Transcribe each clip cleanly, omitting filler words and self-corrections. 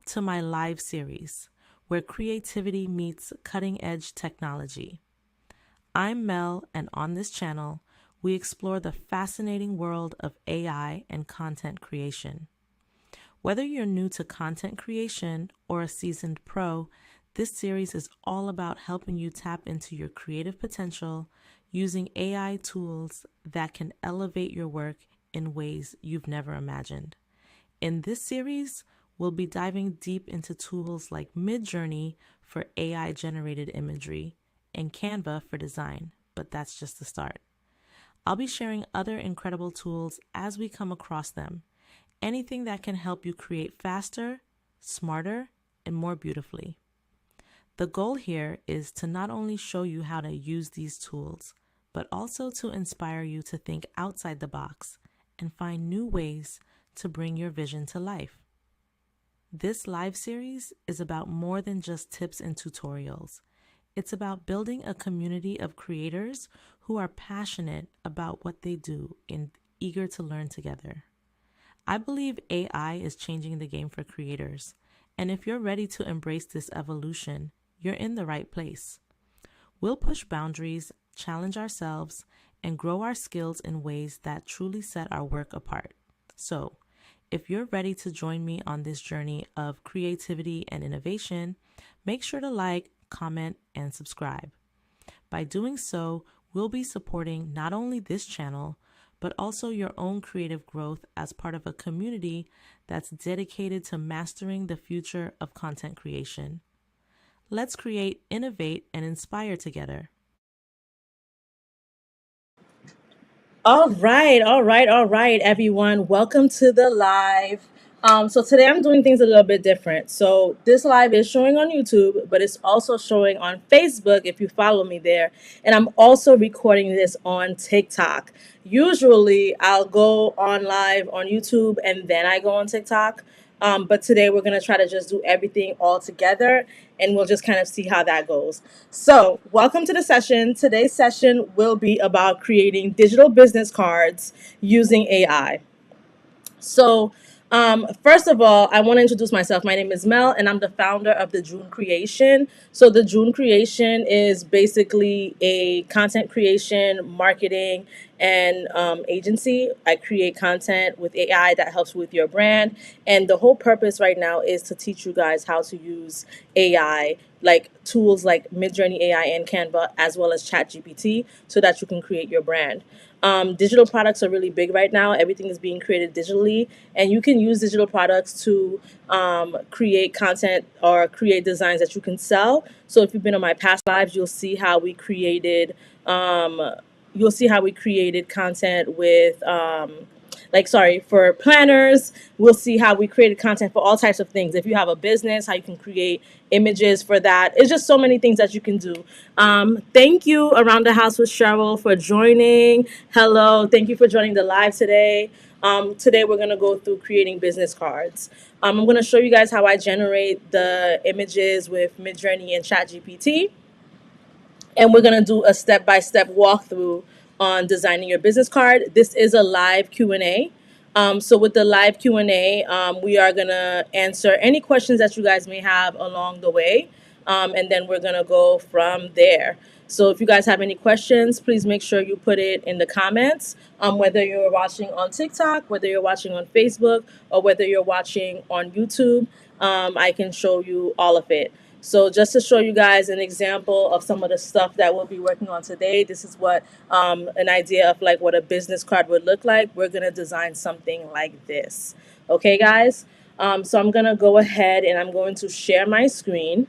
to my live series, where creativity meets cutting-edge technology. I'm Mel, and on this channel, we explore the fascinating world of AI and content creation. Whether you're new to content creation or a seasoned pro, this series is all about helping you tap into your creative potential using AI tools that can elevate your work in ways you've never imagined. In this series, we'll be diving deep into tools like Midjourney for AI-generated imagery and Canva for design, but that's just the start. I'll be sharing other incredible tools as we come across them, anything that can help you create faster, smarter, and more beautifully. The goal here is to not only show you how to use these tools, but also to inspire you to think outside the box and find new ways to bring your vision to life. This live series is about more than just tips and tutorials. It's about building a community of creators who are passionate about what they do and eager to learn together. I believe AI is changing the game for creators, and if you're ready to embrace this evolution, you're in the right place. We'll push boundaries, challenge ourselves, and grow our skills in ways that truly set our work apart. So, if you're ready to join me on this journey of creativity and innovation, make sure to like, comment, and subscribe. By doing so, we'll be supporting not only this channel, but also your own creative growth as part of a community that's dedicated to mastering the future of content creation. Let's create, innovate, and inspire together. All right, everyone. Welcome to the live. So today I'm doing things a little bit different. So this live is showing on YouTube, but it's also showing on Facebook if you follow me there. And I'm also recording this on TikTok. Usually I'll go on live on YouTube and then I go on TikTok. But today we're going to try to just do everything all together and we'll just kind of see how that goes. So, welcome to the session. Today's session will be about creating digital business cards using AI. So, first of all, I want to introduce myself. My name is Mel, and I'm the founder of the June Creation. So, the June Creation is basically a content creation, marketing, and agency. I create content with AI that helps with your brand. And the whole purpose right now is to teach you guys how to use AI, like tools like Midjourney AI and Canva, as well as ChatGPT, so that you can create your brand. Digital products are really big right now. Everything is being created digitally, and you can use digital products to create content or create designs that you can sell. So if you've been on my past lives, you'll see how we created content with for planners. We'll see how we created content for all types of things. If you have a business, how you can create images for that. It's just so many things that you can do. Thank you, Around the House with Cheryl, for joining. Hello, thank you for joining the live today. Today we're going to go through creating business cards. I'm going to show you guys how I generate the images with Midjourney and ChatGPT, and we're going to do a step-by-step walkthrough on designing your business card. This is a live Q&A. So with the live Q&A, we are going to answer any questions that you guys may have along the way, and then we're going to go from there. So if you guys have any questions, please make sure you put it in the comments, whether you're watching on TikTok, whether you're watching on Facebook, or whether you're watching on YouTube. I can show you all of it. So just to show you guys an example of some of the stuff that we'll be working on today, this is what an idea of like what a business card would look like. We're going to design something like this. Okay, guys? So I'm going to go ahead and I'm going to share my screen.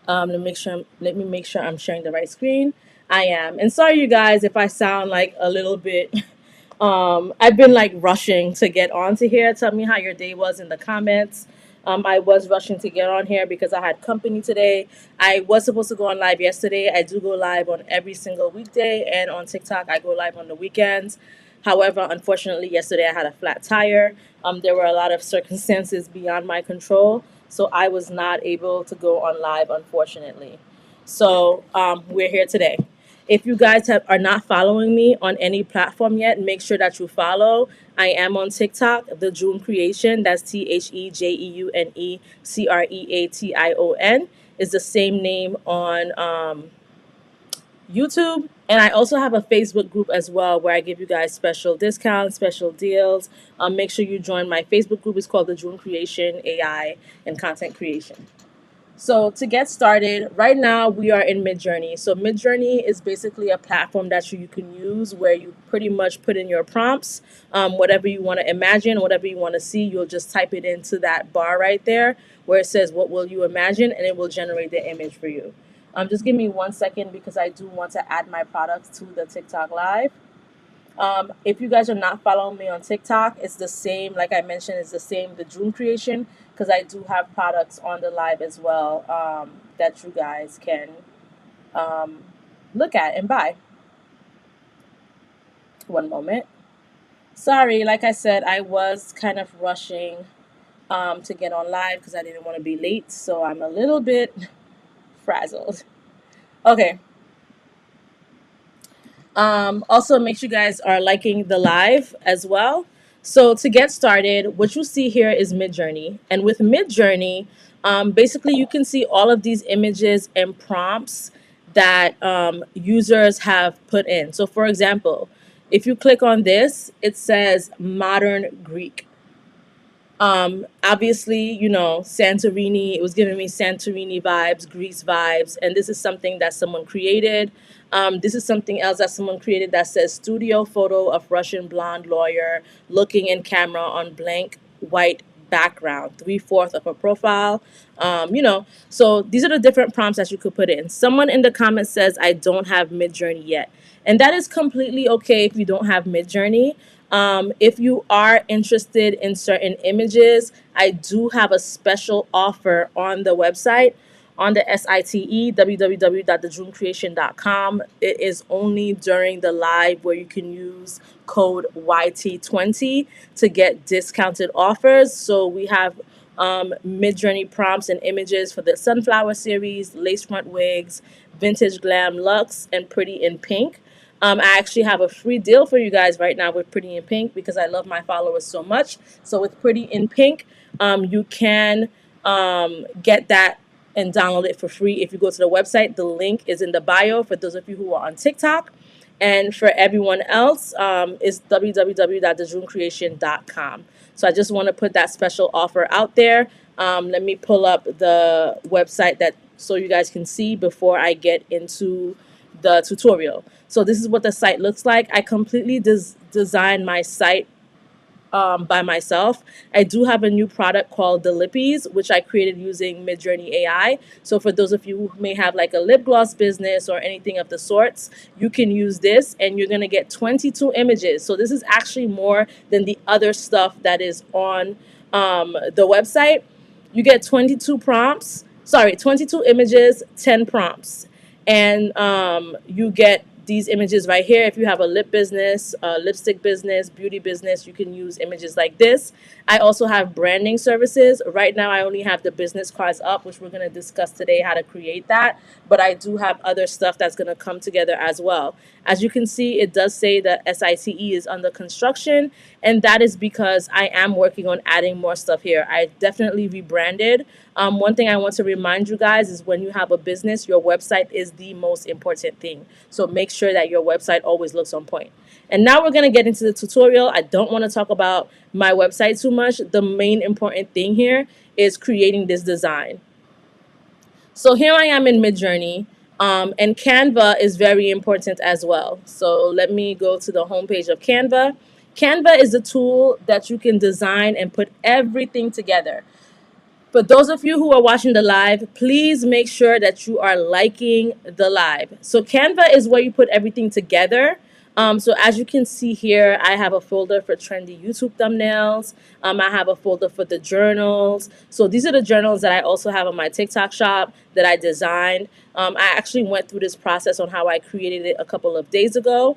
Let me make sure I'm sharing the right screen. I am. And sorry, you guys, if I sound like a little bit I've been like rushing to get onto here. Tell me how your day was in the comments. I was rushing to get on here because I had company today. I was supposed to go on live yesterday. I do go live on every single weekday, and on TikTok I go live on the weekends. However, unfortunately, yesterday I had a flat tire. There were a lot of circumstances beyond my control, so I was not able to go on live, unfortunately. So we're here today. If you guys are not following me on any platform yet, make sure that you follow. I am on TikTok, The June Creation. That's TheJeunecreation is the same name on YouTube. And I also have a Facebook group as well where I give you guys special discounts, special deals. Make sure you join my Facebook group. It's called The June Creation AI and Content Creation. So to get started, right now we are in Midjourney. So Midjourney is basically a platform that you can use where you pretty much put in your prompts, whatever you want to imagine, whatever you want to see, you'll just type it into that bar right there where it says, what will you imagine? And it will generate the image for you. Just give me 1 second because I do want to add my products to the TikTok live. If you guys are not following me on TikTok, it's the same, like I mentioned, it's the same, the June Creation, because I do have products on the live as well that you guys can look at and buy. One moment. Sorry, like I said, I was kind of rushing to get on live because I didn't want to be late, so I'm a little bit frazzled. Okay. Also, make sure you guys are liking the live as well. So to get started, what you see here is Midjourney. And with Midjourney, basically you can see all of these images and prompts that users have put in. So for example, if you click on this, it says modern Greek. Obviously, you know, Santorini, it was giving me Santorini vibes, Greece vibes, and this is something that someone created. This is something else that someone created that says studio photo of Russian blonde lawyer looking in camera on blank white background, 3/4 of a profile. You know, so these are the different prompts that you could put in. Someone in the comments says, I don't have Midjourney yet. And that is completely okay if you don't have Midjourney. If you are interested in certain images, I do have a special offer on the website, on the SITE, www.thejunecreation.com. It is only during the live where you can use code YT20 to get discounted offers. So we have Midjourney prompts and images for the Sunflower series, lace front wigs, vintage glam looks, and Pretty in Pink. I actually have a free deal for you guys right now with Pretty in Pink because I love my followers so much. So with Pretty in Pink, you can get that and download it for free if you go to the website. The link is in the bio for those of you who are on TikTok. And for everyone else, it's www.thejunecreation.com. So I just want to put that special offer out there. Let me pull up the website that so you guys can see before I get into the tutorial. So this is what the site looks like. I completely designed my site by myself. I do have a new product called the Lippies, which I created using Midjourney AI. So for those of you who may have like a lip gloss business or anything of the sorts, you can use this and you're going to get 22 images. So this is actually more than the other stuff that is on the website. You get 22 prompts, sorry, 22 images, 10 prompts. And you get these images right here. If you have a lip business, lipstick business, beauty business, you can use images like this. I also have branding services. Right now I only have the business cards up, which we're going to discuss today how to create that. But I do have other stuff that's going to come together as well. As you can see, it does say that SITE is under construction, and that is because I am working on adding more stuff here. I definitely rebranded. One thing I want to remind you guys is when you have a business, your website is the most important thing. So make sure that your website always looks on point. And now we're going to get into the tutorial. I don't want to talk about my website too much. The main important thing here is creating this design. So here I am in Midjourney, and Canva is very important as well. So let me go to the homepage of Canva. Canva is a tool that you can design and put everything together. For those of you who are watching the live, please make sure that you are liking the live. So Canva is where you put everything together. So as you can see here, I have a folder for trendy YouTube thumbnails. I have a folder for the journals. So these are the journals that I also have on my TikTok shop that I designed. I actually went through this process on how I created it a couple of days ago.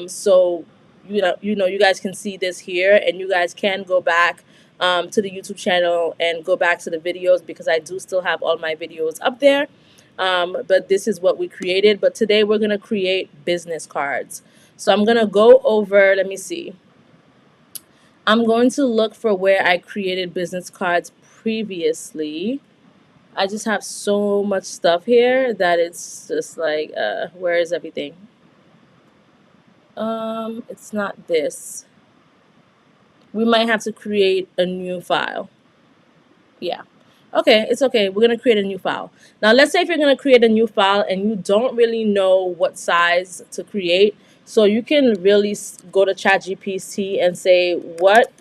So you guys can see this here, and you guys can go back to the YouTube channel and go back to the videos because I do still have all my videos up there. but this is what we created. But today we're going to create business cards. So I'm going to go over, let me see. I'm going to look for where I created business cards previously. I just have so much stuff here that it's just like, where is everything? It's not this. We might have to create a new file. Yeah. Okay, it's okay. We're going to create a new file. Now, let's say if you're going to create a new file and you don't really know what size to create, so you can really go to ChatGPT and say, what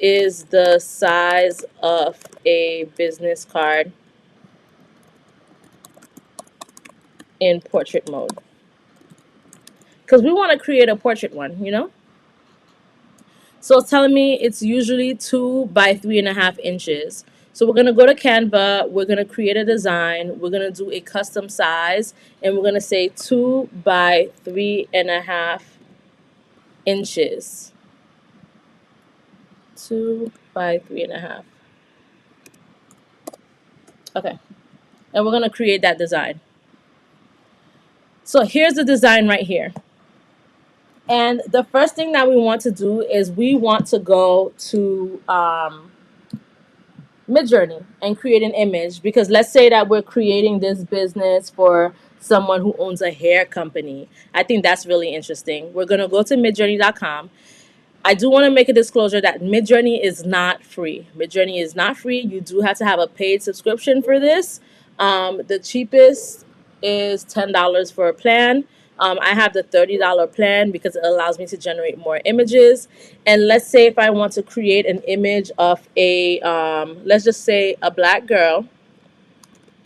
is the size of a business card in portrait mode? Because we want to create a portrait one, you know? So it's telling me it's usually 2 by 3.5 inches. So we're gonna go to Canva, we're gonna create a design, we're gonna do a custom size, and we're gonna say 2 by 3.5 inches. 2 by 3.5. Okay. And we're gonna create that design. So here's the design right here. And the first thing that we want to do is we want to go to Midjourney and create an image, because let's say that we're creating this business for someone who owns a hair company. I think that's really interesting. We're going to go to midjourney.com. I do want to make a disclosure that Midjourney is not free. Midjourney is not free. You do have to have a paid subscription for this. The cheapest is $10 for a plan. I have the $30 plan because it allows me to generate more images. And let's say if I want to create an image of a, let's just say a black girl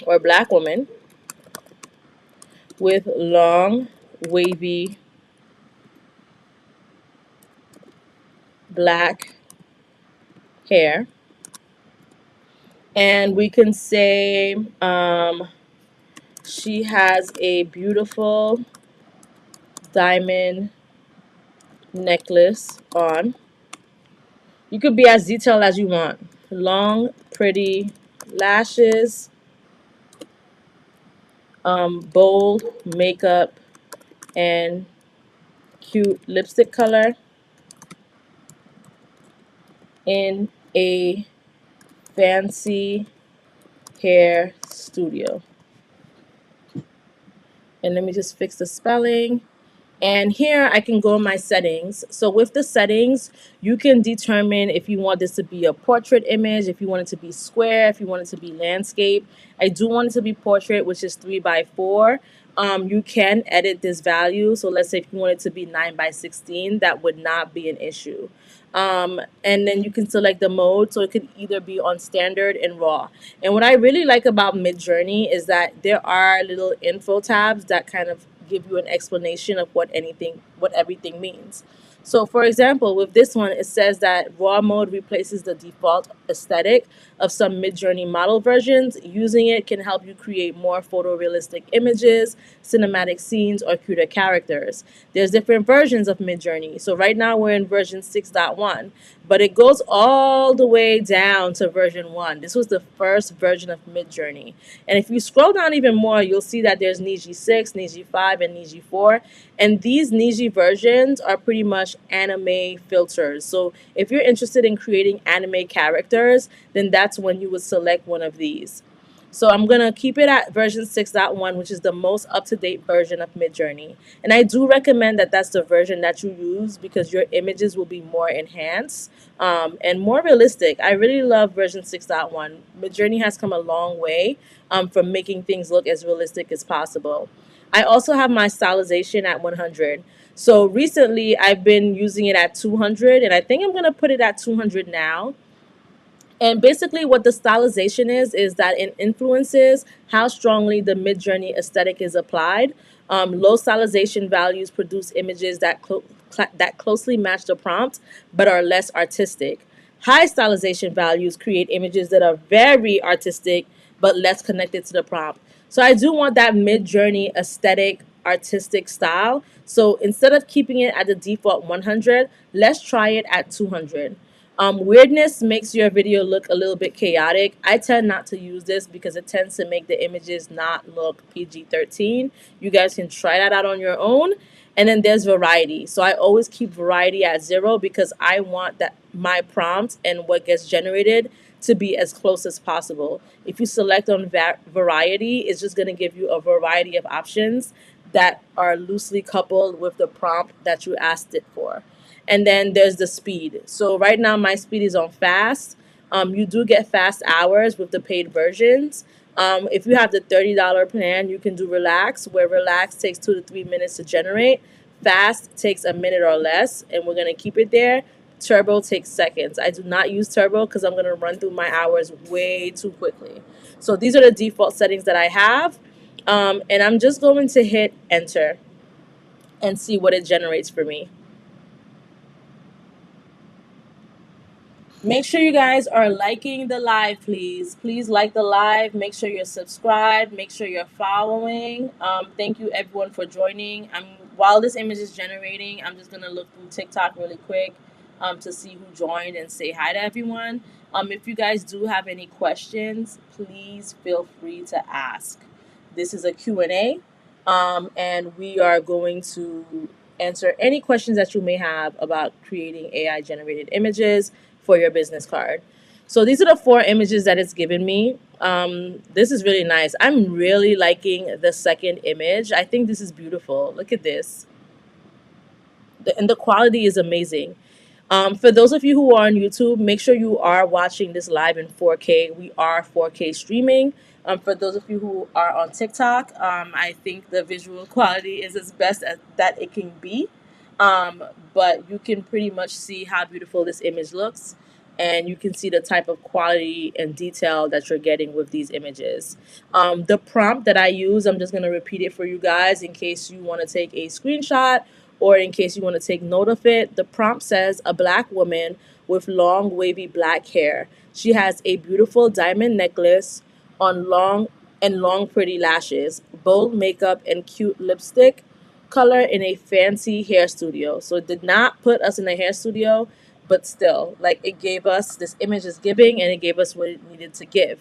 or a black woman with long, wavy, black hair. And we can say she has a beautiful diamond necklace on. You could be as detailed as you want. Long, pretty lashes, bold makeup, and cute lipstick color in a fancy hair studio. And let me just fix the spelling. And here I can go in my settings. So with the settings, you can determine if you want this to be a portrait image, if you want it to be square, if you want it to be landscape. I do want it to be portrait, which is 3 by 4. You can edit this value. So let's say if you want it to be 9 by 16, that would not be an issue. And then you can select the mode, so it could either be on standard and raw. And what I really like about Midjourney is that there are little info tabs that kind of give you an explanation of what everything means. So for example, with this one, it says that raw mode replaces the default aesthetic of some Midjourney model versions. Using it can help you create more photorealistic images, cinematic scenes, or cuter characters. There's different versions of Midjourney. So right now we're in version 6.1, but it goes all the way down to version 1. This was the first version of Midjourney. And if you scroll down even more, you'll see that there's Niji 6, Niji 5, and Niji 4. And these Niji versions are pretty much anime filters. So if you're interested in creating anime characters, then that's when you would select one of these. So I'm going to keep it at version 6.1, which is the most up-to-date version of Midjourney. And I do recommend that that's the version that you use because your images will be more enhanced and more realistic. I really love version 6.1. Midjourney has come a long way from making things look as realistic as possible. I also have my stylization at 100. So recently I've been using it at 200, and I think I'm going to put it at 200 now. And basically what the stylization is that it influences how strongly the Midjourney aesthetic is applied. Low stylization values produce images that closely match the prompt but are less artistic. High stylization values create images that are very artistic but less connected to the prompt. So I do want that Midjourney aesthetic artistic style. So instead of keeping it at the default 100, let's try it at 200. Weirdness makes your video look a little bit chaotic. I tend not to use this because it tends to make the images not look PG-13. You guys can try that out on your own. And then there's variety. So I always keep variety at 0 because I want that my prompt and what gets generated to be as close as possible. If you select on variety, it's just going to give you a variety of options that are loosely coupled with the prompt that you asked it for. And then there's the speed. So right now my speed is on fast. You do get fast hours with the paid versions. If you have the $30 plan, you can do relax, where relax takes 2 to 3 minutes to generate. Fast takes a minute or less, and we're gonna keep it there. Turbo takes seconds. I do not use turbo because I'm gonna run through my hours way too quickly. So these are the default settings that I have, and I'm just going to hit enter and see what it generates for me. Make sure you guys are liking the live, please. Please like the live. Make sure you're subscribed. Make sure you're following. Thank you everyone for joining. While this image is generating, I'm just gonna look through TikTok really quick to see who joined and say hi to everyone. If you guys do have any questions, please feel free to ask. This is a Q&A, and we are going to answer any questions that you may have about creating AI generated images for your business card. So these are the 4 images that it's given me. This is really nice. I'm really liking the second image. I think this is beautiful. Look at this. And the quality is amazing. For those of you who are on YouTube, make sure you are watching this live in 4K. We are 4K streaming. For those of you who are on TikTok, I think the visual quality is as best as that it can be. But you can pretty much see how beautiful this image looks, and you can see the type of quality and detail that you're getting with these images. The prompt that I use, I'm just going to repeat it for you guys in case you want to take a screenshot or in case you want to take note of it. The prompt says, a black woman with long wavy black hair. She has a beautiful diamond necklace on long pretty lashes, bold makeup, and cute lipstick color in a fancy hair studio. So it did not put us in a hair studio, but still, like, it gave us, this image is giving, and it gave us what it needed to give.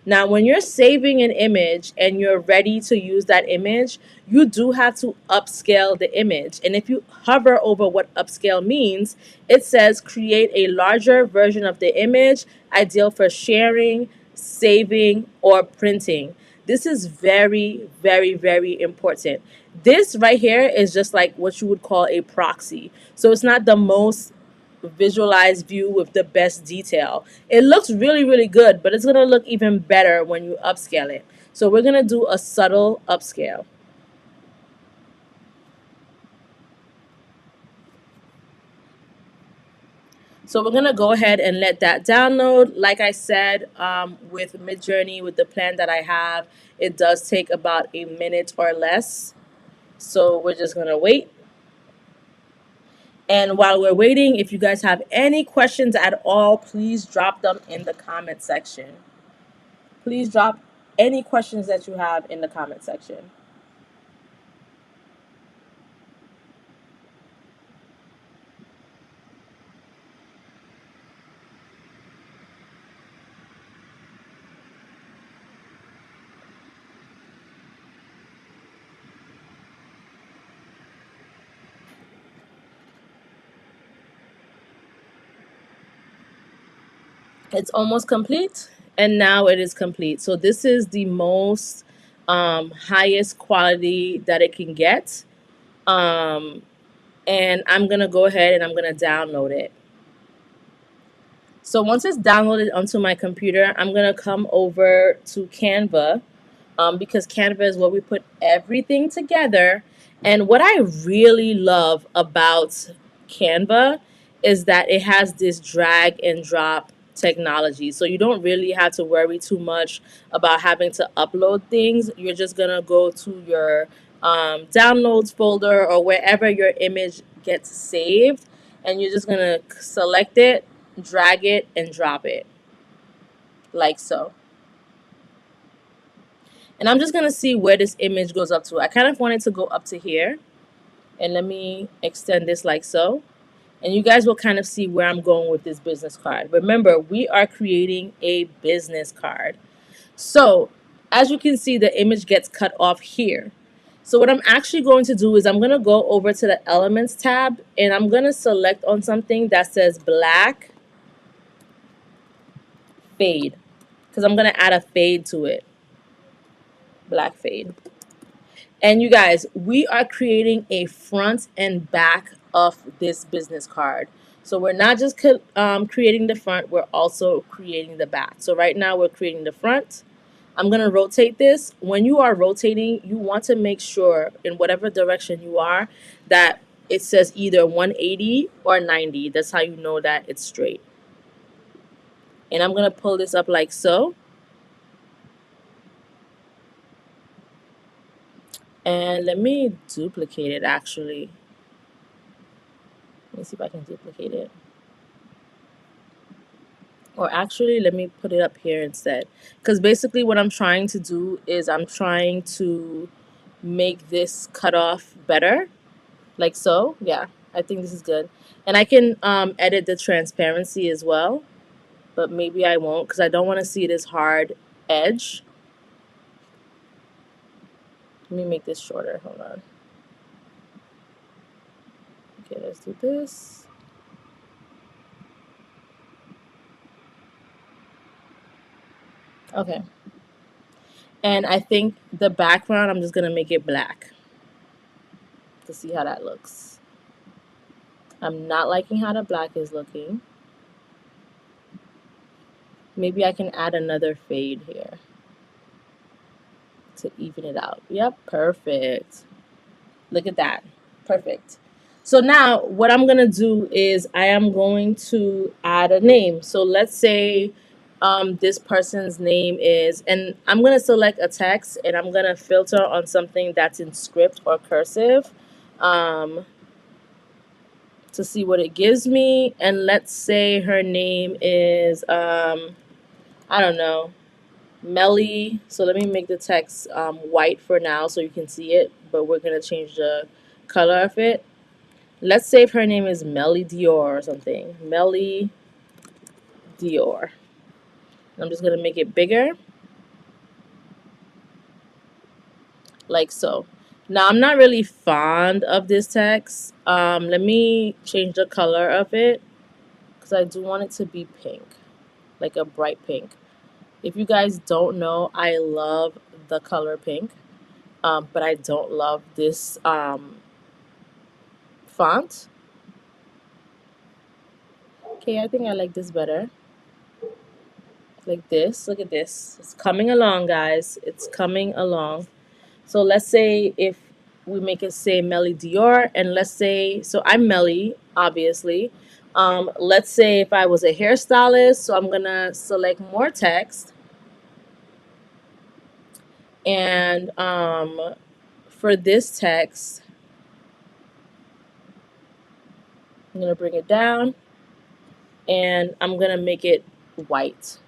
Now, when you're saving an image and you're ready to use that image, you do have to upscale the image. And if you hover over what upscale means, it says create a larger version of the image, ideal for sharing, saving, or printing. This is very, very, very important. This right here is just like what you would call a proxy. So it's not the most visualized view with the best detail. It looks really, really good, but it's going to look even better when you upscale it. So we're going to do a subtle upscale. So we're going to go ahead and let that download. Like I said, with Midjourney, with the plan that I have, it does take about a minute or less. So we're just going to wait. And while we're waiting, if you guys have any questions at all, please drop them in the comment section. Please drop any questions that you have in the comment section. It's almost complete, and now it is complete. So this is the most highest quality that it can get. Um, and I'm going to go ahead and I'm going to download it. So once it's downloaded onto my computer, I'm going to come over to Canva, because Canva is where we put everything together. And what I really love about Canva is that it has this drag and drop technology. So you don't really have to worry too much about having to upload things. You're just going to go to your downloads folder or wherever your image gets saved, and you're just going to select it, drag it, and drop it like so. And I'm just going to see where this image goes up to. I kind of want it to go up to here. And let me extend this like so. And you guys will kind of see where I'm going with this business card. Remember, we are creating a business card. So as you can see, the image gets cut off here. So what I'm actually going to do is I'm going to go over to the Elements tab, and I'm going to select on something that says black fade, because I'm going to add a fade to it. Black fade. And you guys, we are creating a front and back of this business card. So we're not just creating the front, we're also creating the back. So right now we're creating the front. I'm going to rotate this. When you are rotating, you want to make sure in whatever direction you are that it says either 180 or 90. That's how you know that it's straight. And I'm going to pull this up like so. And let me duplicate it actually. Let me see if I can duplicate it. Or actually, let me put it up here instead. Because basically what I'm trying to do is I'm trying to make this cutoff better. Like so. Yeah, I think this is good. And I can edit the transparency as well. But maybe I won't because I don't want to see this hard edge. Let me make this shorter. Hold on. Okay, let's do this. Okay. And I think the background, I'm just going to make it black to see how that looks. I'm not liking how the black is looking. Maybe I can add another fade here to even it out. Yep, perfect. Look at that. Perfect. So now what I'm going to do is I am going to add a name. So let's say this person's name is, and I'm going to select a text and I'm going to filter on something that's in script or cursive to see what it gives me. And let's say her name is, I don't know, Melly. So let me make the text white for now so you can see it, but we're going to change the color of it. Let's say if her name is Melly Dior or something. Melly Dior. I'm just going to make it bigger. Like so. Now, I'm not really fond of this text. Let me change the color of it because I do want it to be pink. Like a bright pink. If you guys don't know, I love the color pink. But I don't love this font. Okay, I think I like this better. Like this. Look at this. It's coming along, guys. It's coming along. So let's say if we make it say Melly Dior, and let's say, so I'm Melly, obviously. Let's say if I was a hairstylist, so I'm going to select more text. And for this text, I'm going to bring it down. And I'm going to make it white.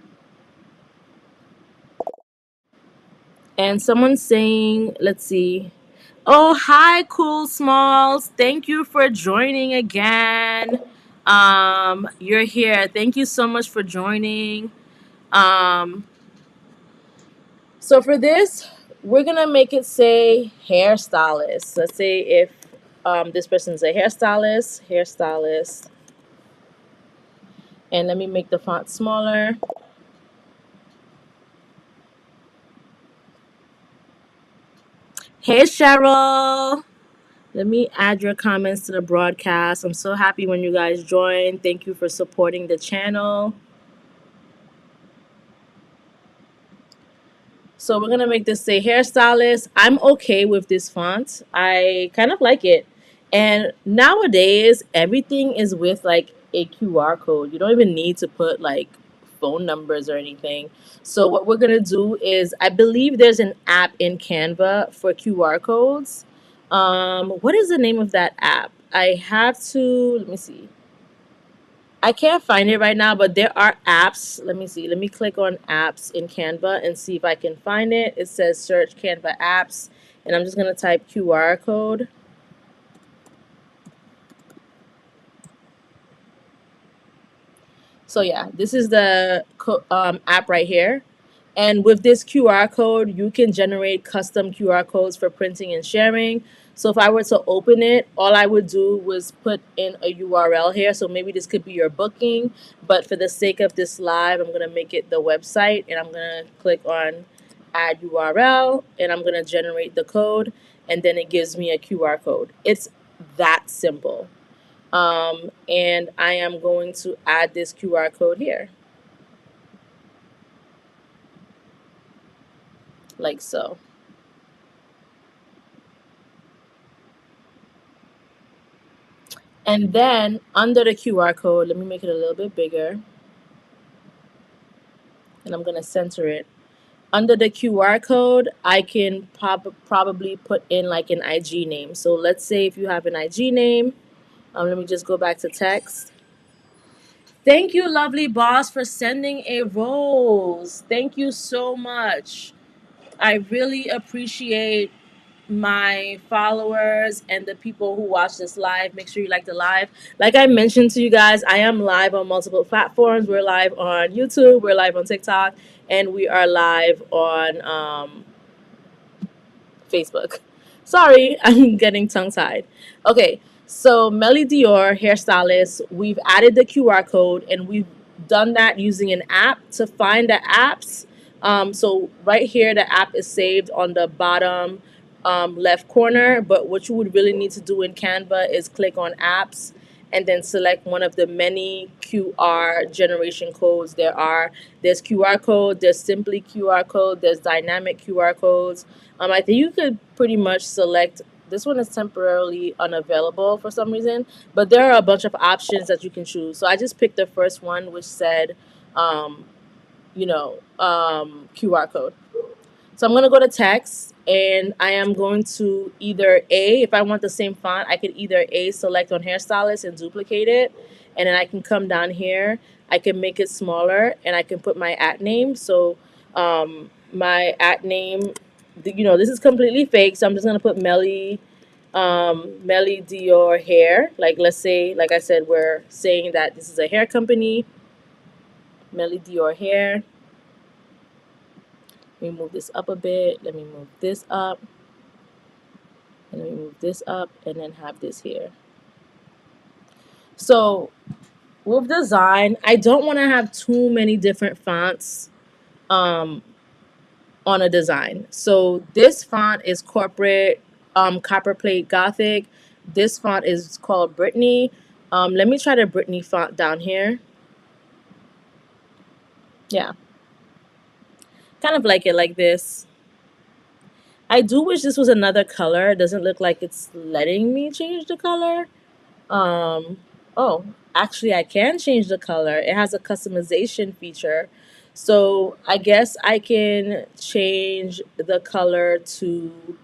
And someone's saying, let's see. Oh, hi, Cool Smalls. Thank you for joining again. You're here. Thank you so much for joining. So for this, we're going to make it say hairstylist. Let's say if this person's a hairstylist. And let me make the font smaller. Hey, Cheryl. Let me add your comments to the broadcast. I'm so happy when you guys join. Thank you for supporting the channel. So we're going to make this say hairstylist. I'm okay with this font. I kind of like it. And nowadays, everything is with like a QR code. You don't even need to put like phone numbers or anything. So what we're going to do is, I believe there's an app in Canva for QR codes. What is the name of that app? I have to, let me see. I can't find it right now, but there are apps. Let me see. Let me click on apps in Canva and see if I can find it. It says search Canva apps, and I'm just going to type QR code. So yeah, this is the app right here. And with this QR code, you can generate custom QR codes for printing and sharing. So if I were to open it, all I would do was put in a URL here. So maybe this could be your booking, but for the sake of this live, I'm going to make it the website, and I'm going to click on add URL, and I'm going to generate the code, and then it gives me a QR code. It's that simple. And I am going to add this QR code here, like so. And then under the QR code, let me make it a little bit bigger, and I'm going to center it. Under the QR code, I can probably put in like an IG name. So let's say if you have an IG name, let me just go back to text. Thank you, lovely boss, for sending a rose. Thank you so much. I really appreciate my followers and the people who watch this live. Make sure you like the live. Like I mentioned to you guys, I am live on multiple platforms. We're live on YouTube, we're live on TikTok, and we are live on Facebook. Sorry, I'm getting tongue tied. Okay, so Melly Dior, hairstylist, we've added the QR code, and we've done that using an app. To find the apps, so right here, the app is saved on the bottom left corner. But what you would really need to do in Canva is click on apps and then select one of the many QR generation codes there are. There's QR code, there's simply QR code, there's dynamic QR codes. I think you could pretty much select. This one is temporarily unavailable for some reason, but there are a bunch of options that you can choose. So I just picked the first one, which said, um, QR code. So I'm going to go to text, and I am going to either A, if I want the same font, I could either A, select on hairstylist and duplicate it. And then I can come down here. I can make it smaller, and I can put my at name. So my at name, this is completely fake. So I'm just going to put Melly Dior hair. Like, let's say, like I said, we're saying that this is a hair company, Melly Dior hair. Let me move this up a bit. Let me move this up. And let me move this up, and then have this here. So with design, I don't want to have too many different fonts um, on a design. So this font is corporate copperplate Gothic. This font is called Brittany. Let me try the Brittany font down here. Yeah, kind of like it like this. I do wish this was another color. It doesn't look like it's letting me change the color. Um, oh, actually, I can change the color. It has a customization feature. So I guess I can change the color to,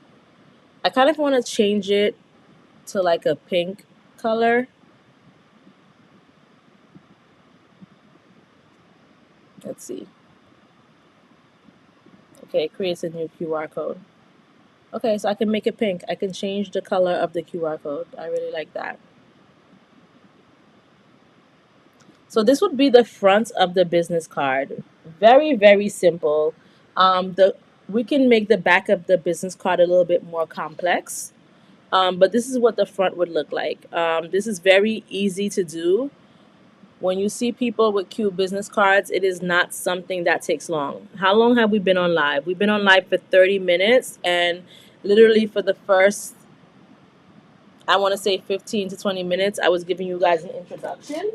I kind of want to change it to like a pink color. Let's see. Okay, it creates a new QR code. Okay, so I can make it pink. I can change the color of the QR code. I really like that. So this would be the front of the business card. Very, very simple. The We can make the back of the business card a little bit more complex. But this is what the front would look like. This is very easy to do. When you see people with cute business cards, it is not something that takes long. How long have we been on live? We've been on live for 30 minutes, and literally for the first, I want to say 15 to 20 minutes, I was giving you guys an introduction.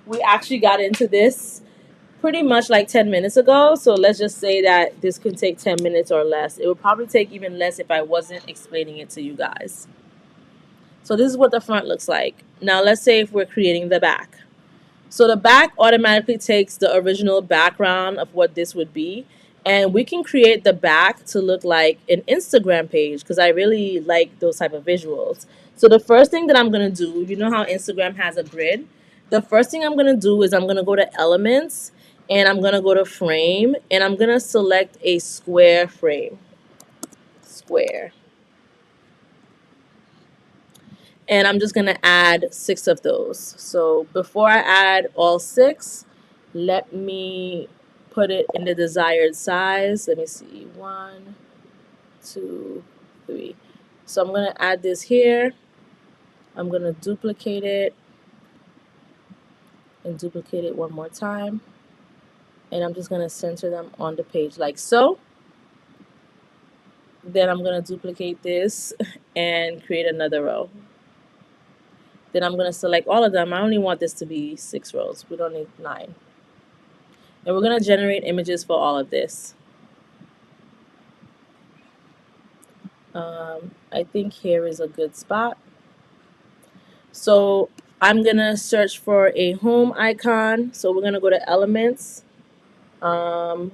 We actually got into this pretty much like 10 minutes ago. So let's just say that this could take 10 minutes or less. It would probably take even less if I wasn't explaining it to you guys. So this is what the front looks like. Now let's say if we're creating the back. So the back automatically takes the original background of what this would be. And we can create the back to look like an Instagram page, because I really like those type of visuals. So the first thing that I'm going to do, you know how Instagram has a grid? The first thing I'm going to do is I'm going to go to elements, and I'm going to go to frame, and I'm going to select a square frame. Square. And I'm just gonna add 6 of those. So before I add all 6, let me put it in the desired size. Let me see, 1, 2, 3. So I'm gonna add this here. I'm gonna duplicate it and duplicate it one more time. And I'm just gonna center them on the page like so. Then I'm gonna duplicate this and create another row. Then I'm gonna select all of them. I only want this to be 6 rows. We don't need 9. And we're gonna generate images for all of this. I think here is a good spot. So I'm gonna search for a home icon. So we're gonna go to elements, all,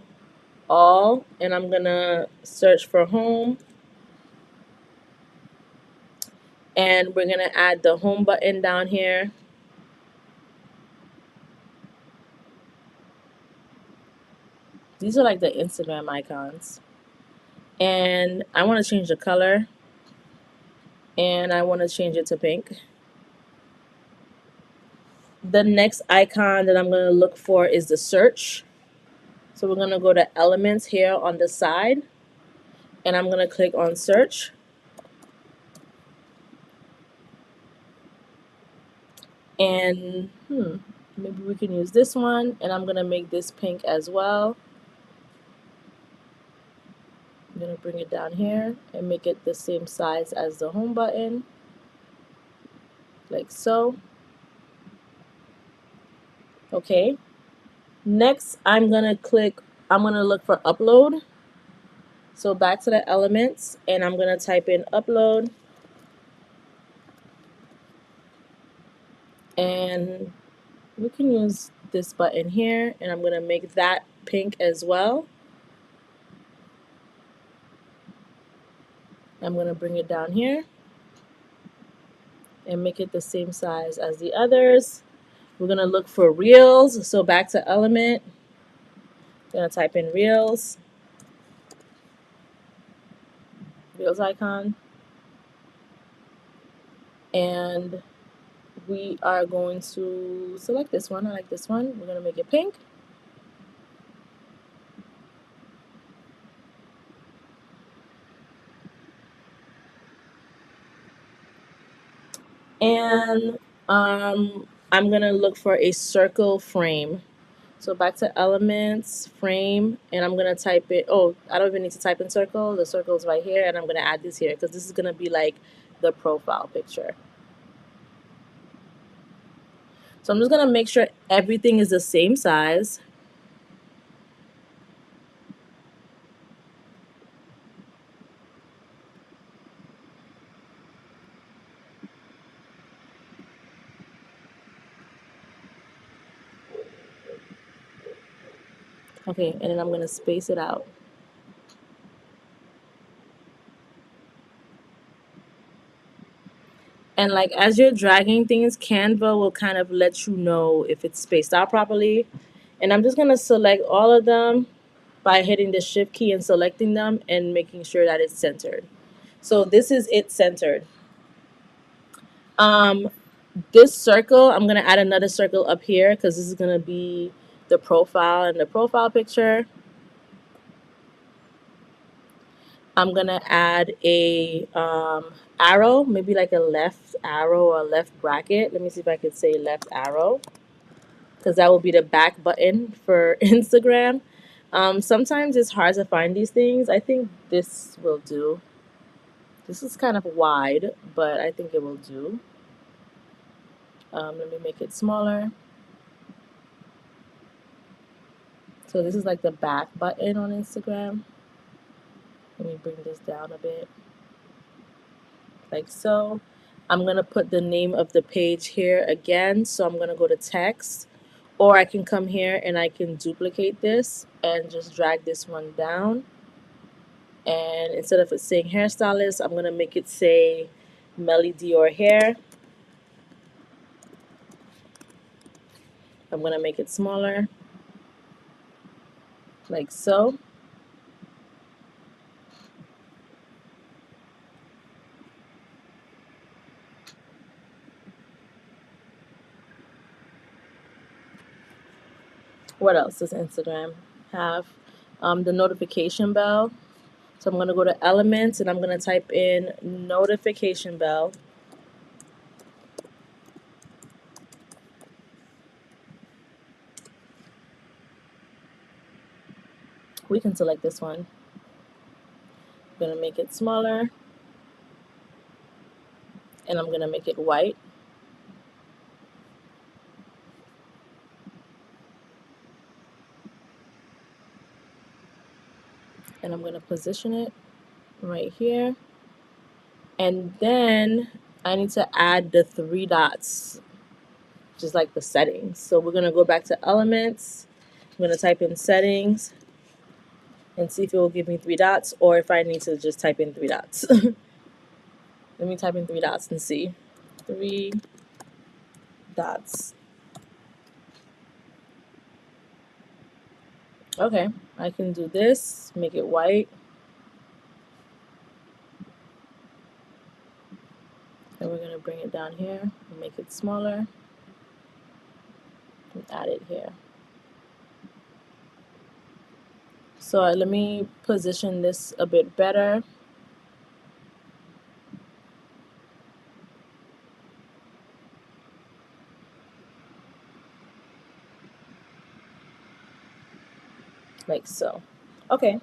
and I'm gonna search for home. And we're gonna add the home button down here. These are like the Instagram icons. And I wanna change the color. And I wanna change it to pink. The next icon that I'm gonna look for is the search. So we're gonna go to elements here on the side. And I'm gonna click on search. And maybe we can use this one, and I'm gonna make this pink as well. I'm gonna bring it down here and make it the same size as the home button, like so. Okay, next I'm gonna look for upload. So back to the elements, and I'm gonna type in upload. And we can use this button here, and I'm gonna make that pink as well. I'm gonna bring it down here and make it the same size as the others. We're gonna look for reels. So back to element, gonna type in reels icon, and we are going to select this one. I like this one. We're gonna make it pink. And I'm gonna look for a circle frame. So back to elements, frame, and I'm gonna type it. Oh, I don't even need to type in circle. The circle is right here, and I'm gonna add this here because this is gonna be like the profile picture. So I'm just gonna make sure everything is the same size. Okay, and then I'm gonna space it out. And like as you're dragging things, Canva will kind of let you know if it's spaced out properly. And I'm just gonna select all of them by hitting the shift key and selecting them and making sure that it's centered. So this is it centered. This circle, I'm gonna add another circle up here because this is gonna be the profile and the profile picture. I'm gonna add a arrow, maybe like a left arrow or left bracket. Let me see if I can say left arrow, because that will be the back button for Instagram. Sometimes it's hard to find these things. I think this will do. This is kind of wide, but I think it will do. Let me make it smaller. So this is like the back button on Instagram. Let me bring this down a bit, like so. I'm gonna put the name of the page here again. So I'm gonna go to text, or I can come here and I can duplicate this and just drag this one down. And instead of it saying hairstylist, I'm gonna make it say Melly Dior hair. I'm gonna make it smaller, like so. What else does Instagram have? The notification bell. So I'm going to go to elements and I'm going to type in notification bell. We can select this one. I'm going to make it smaller and I'm going to make it white. And I'm going to position it right here. And then I need to add the 3 dots, just like the settings. So we're going to go back to elements. I'm going to type in settings and see if it will give me 3 dots or if I need to just type in 3 dots. Let me type in 3 dots and see. 3 dots. Okay, I can do this, make it white. And we're going to bring it down here and make it smaller and add it here. So let me position this a bit better. Like so. Okay.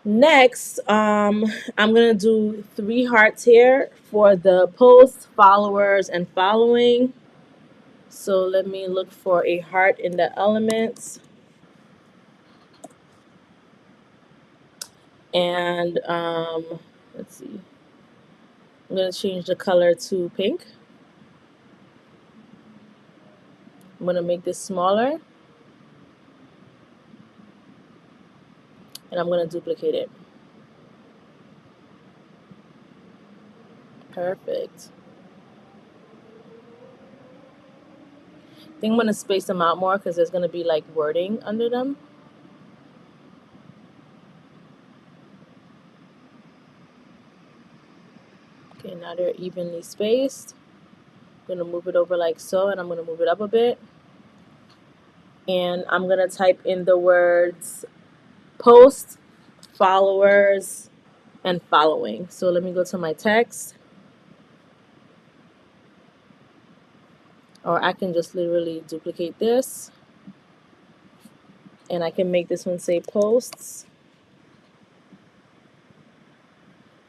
Next, I'm gonna do 3 hearts here for the posts, followers, and following. So let me look for a heart in the elements. And let's see. I'm gonna change the color to pink. I'm gonna make this smaller. And I'm gonna duplicate it. Perfect. I think I'm gonna space them out more because there's gonna be like wording under them. Okay, now they're evenly spaced. I'm gonna move it over like so, and I'm gonna move it up a bit. And I'm gonna type in the words post, followers, and following. So let me go to my text. Or I can just literally duplicate this. And I can make this one say posts.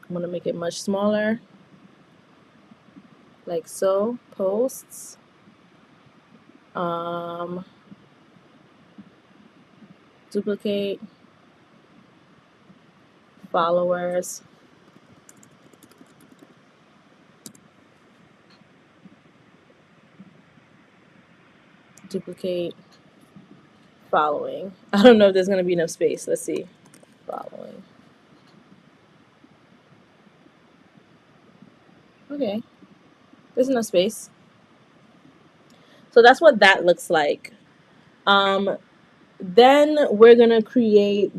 I'm gonna make it much smaller. Like so, posts. Duplicate, followers, duplicate, following. I don't know if there's going to be enough space. Let's see. Following. Okay. There's enough space. So that's what that looks like. Then we're going to create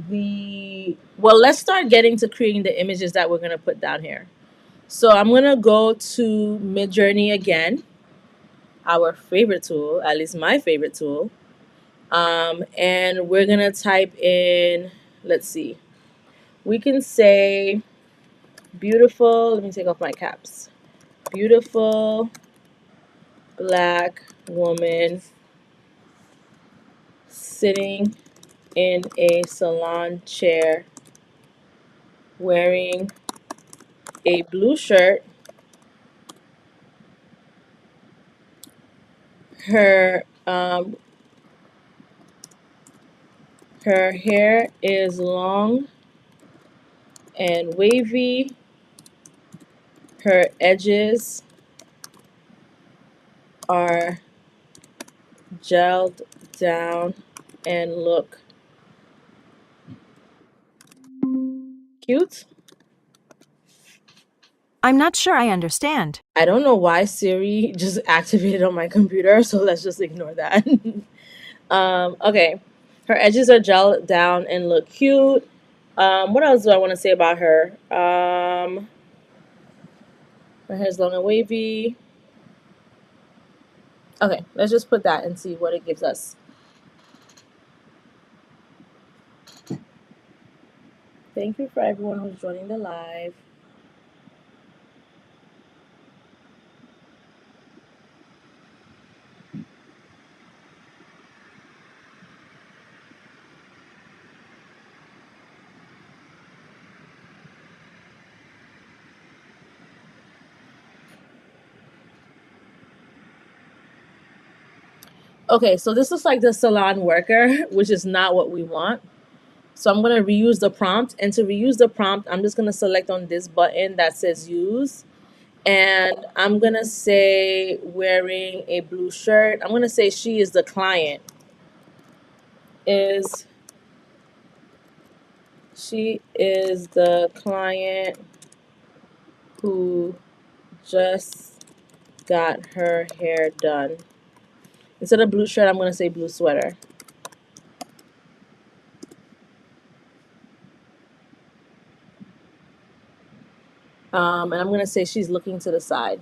well, let's start getting to creating the images that we're going to put down here. So I'm going to go to Midjourney again, our favorite tool, at least my favorite tool. And we're going to type in, let's see, we can say beautiful, let me take off my caps. Beautiful black woman sitting in a salon chair wearing a blue shirt. Her her hair is long and wavy. Her edges are gelled down and look cute. I'm not sure I understand. I don't know why Siri just activated on my computer, so let's just ignore that. Okay. Her edges are gelled down and look cute. What else do I want to say about her? Her hair is long and wavy. Okay, let's just put that and see what it gives us. Thank you for everyone who's joining the live. Okay, so this looks like the salon worker, which is not what we want. So I'm going to reuse the prompt. And to reuse the prompt, I'm just going to select on this button that says use. And I'm going to say wearing a blue shirt. I'm going to say she is the client. She is the client who just got her hair done. Instead of blue shirt, I'm going to say blue sweater. And I'm going to say she's looking to the side.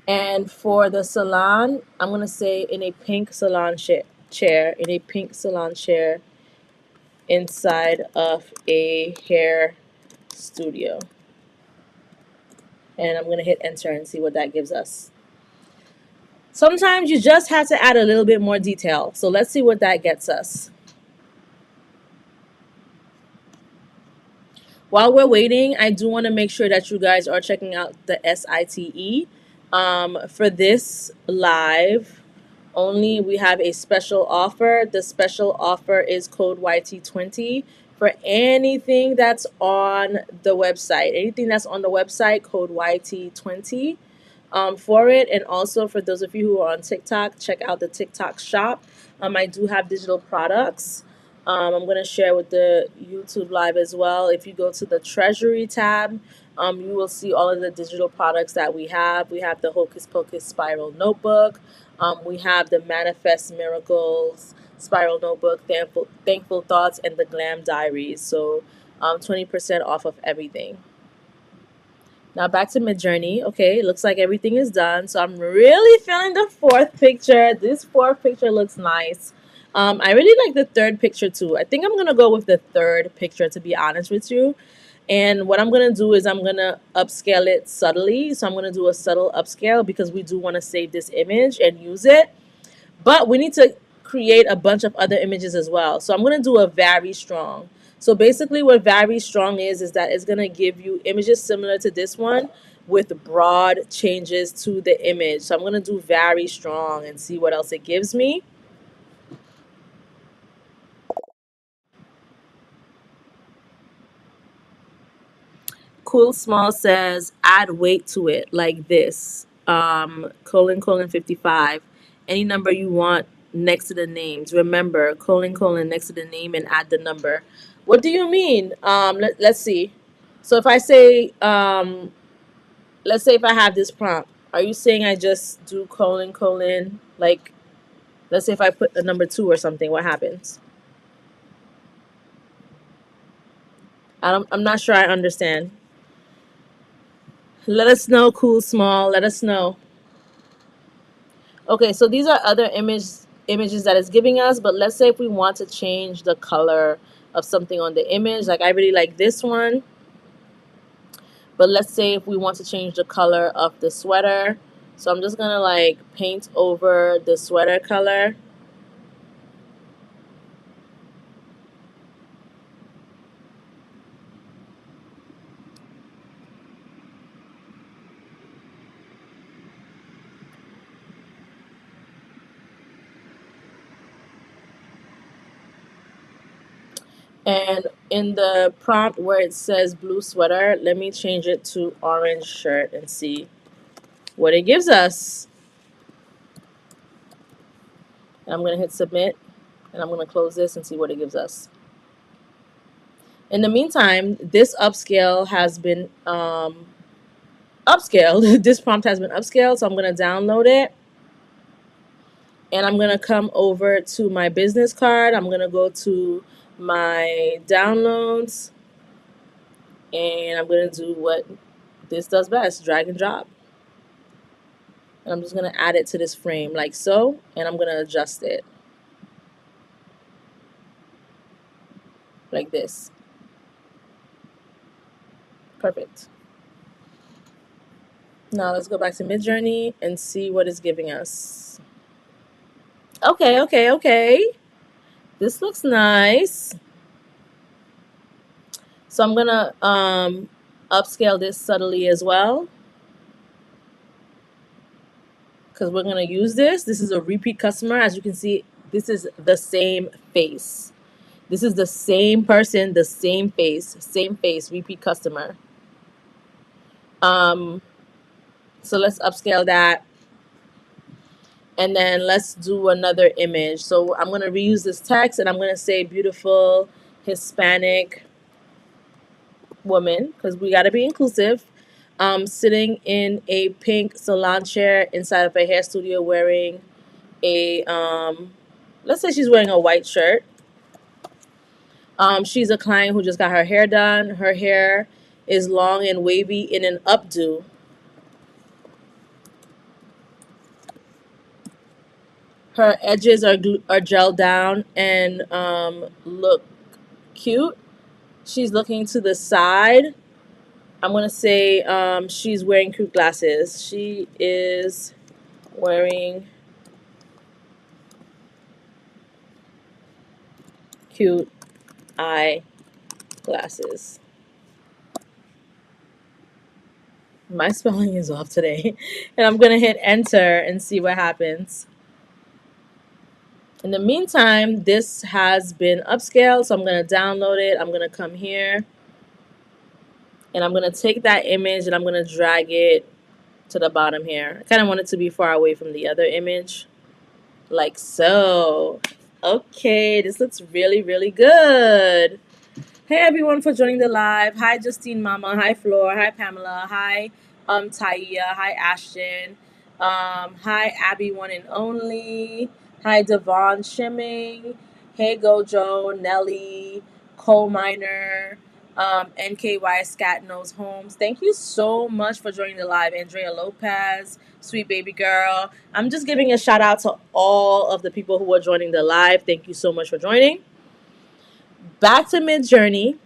And for the salon, I'm going to say in a pink salon chair, in a pink salon chair inside of a hair studio. And I'm going to hit enter and see what that gives us. Sometimes you just have to add a little bit more detail. So let's see what that gets us. While we're waiting, I do want to make sure that you guys are checking out the SITE. For this live, only we have a special offer. The special offer is code YT20 for anything that's on the website. Anything that's on the website, code YT20 for it. And also for those of you who are on TikTok, check out the TikTok shop. I do have digital products. I'm going to share with the YouTube live as well. If you go to the Treasury tab, you will see all of the digital products that we have. We have the Hocus Pocus Spiral Notebook. We have the Manifest Miracles Spiral Notebook, Thankful Thoughts, and the Glam Diaries. So 20% off of everything. Now back to Midjourney. Okay, it looks like everything is done. So I'm really feeling the fourth picture. This fourth picture looks nice. I really like the third picture too. I think I'm going to go with the third picture, to be honest with you. And what I'm going to do is I'm going to upscale it subtly. So I'm going to do a subtle upscale because we do want to save this image and use it. But we need to create a bunch of other images as well. So I'm going to do a very strong. So basically what very strong is that it's going to give you images similar to this one with broad changes to the image. So I'm going to do very strong and see what else it gives me. Cool Small says add weight to it like this. Colon 55. Any number you want next to the names. Remember, colon next to the name and add the number. What do you mean? Let's see. So if I say, let's say if I have this prompt, are you saying I just do colon, like, let's say if I put a number 2 or something, what happens? I'm not sure I understand. Let us know, Cool Small. Let us know. Okay, so these are other images that it's giving us, but let's say if we want to change the color of something on the image, like I really like this one, but let's say if we want to change the color of the sweater, so I'm just gonna like paint over the sweater color. And in the prompt where it says blue sweater, let me change it to orange shirt and see what it gives us. And I'm going to hit submit, and I'm going to close this and see what it gives us. In the meantime, this upscale has been upscaled. This prompt has been upscaled, so I'm going to download it. And I'm going to come over to my business card. I'm going to go to my downloads. And I'm going to do what this does best, drag and drop. And I'm just going to add it to this frame like so, and I'm going to adjust it like this. Perfect. Now let's go back to Midjourney and see what it's giving us. Okay, okay, okay. This looks nice. So I'm gonna upscale this subtly as well, because we're gonna use this. This is a repeat customer. As you can see, this is the same face. This is the same person, the same face, repeat customer. So let's upscale that. And then let's do another image. So I'm going to reuse this text and I'm going to say beautiful Hispanic woman, because we got to be inclusive, sitting in a pink salon chair inside of a hair studio wearing a, let's say she's wearing a white shirt. She's a client who just got her hair done. Her hair is long and wavy in an updo. Her edges are gelled down and look cute. She's looking to the side. I'm going to say she's wearing cute glasses. She is wearing cute eye glasses. My spelling is off today. And I'm going to hit enter and see what happens. In the meantime, this has been upscaled, so I'm going to download it. I'm going to come here. And I'm going to take that image and I'm going to drag it to the bottom here. I kind of want it to be far away from the other image, like so. Okay, this looks really, really good. Hey everyone for joining the live. Hi Justine Mama. Hi Flor. Hi Pamela. Hi Taia. Hi Ashton. Hi Abby One and Only. Hi Devon Shimming. Hey Gojo, Nelly, Coal Miner, NKY Scat Nose Holmes. Thank you so much for joining the live. Andrea Lopez, Sweet Baby Girl. I'm just giving a shout out to all of the people who are joining the live. Thank you so much for joining. Back to Midjourney.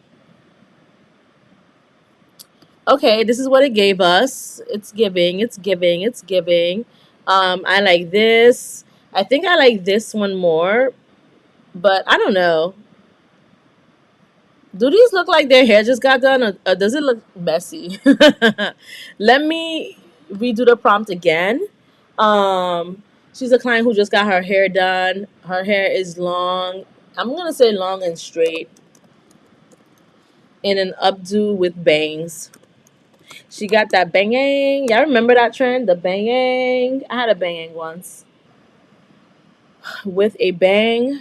Okay, this is what it gave us. It's giving, it's giving, it's giving. I like this. I think I like this one more, but I don't know. Do these look like their hair just got done, or does it look messy? Let me redo the prompt again. She's a client who just got her hair done. Her hair is long. I'm going to say long and straight in an updo with bangs. She got that banging. Y'all remember that trend? The banging. I had a banging once. With a bang.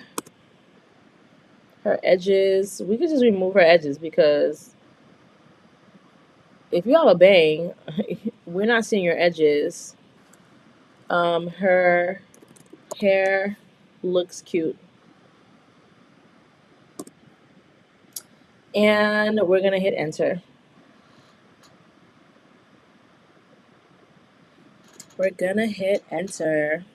Her edges. We could just remove her edges because if you have a bang, we're not seeing your edges. Her hair looks cute. And we're going to hit enter. We're going to hit enter.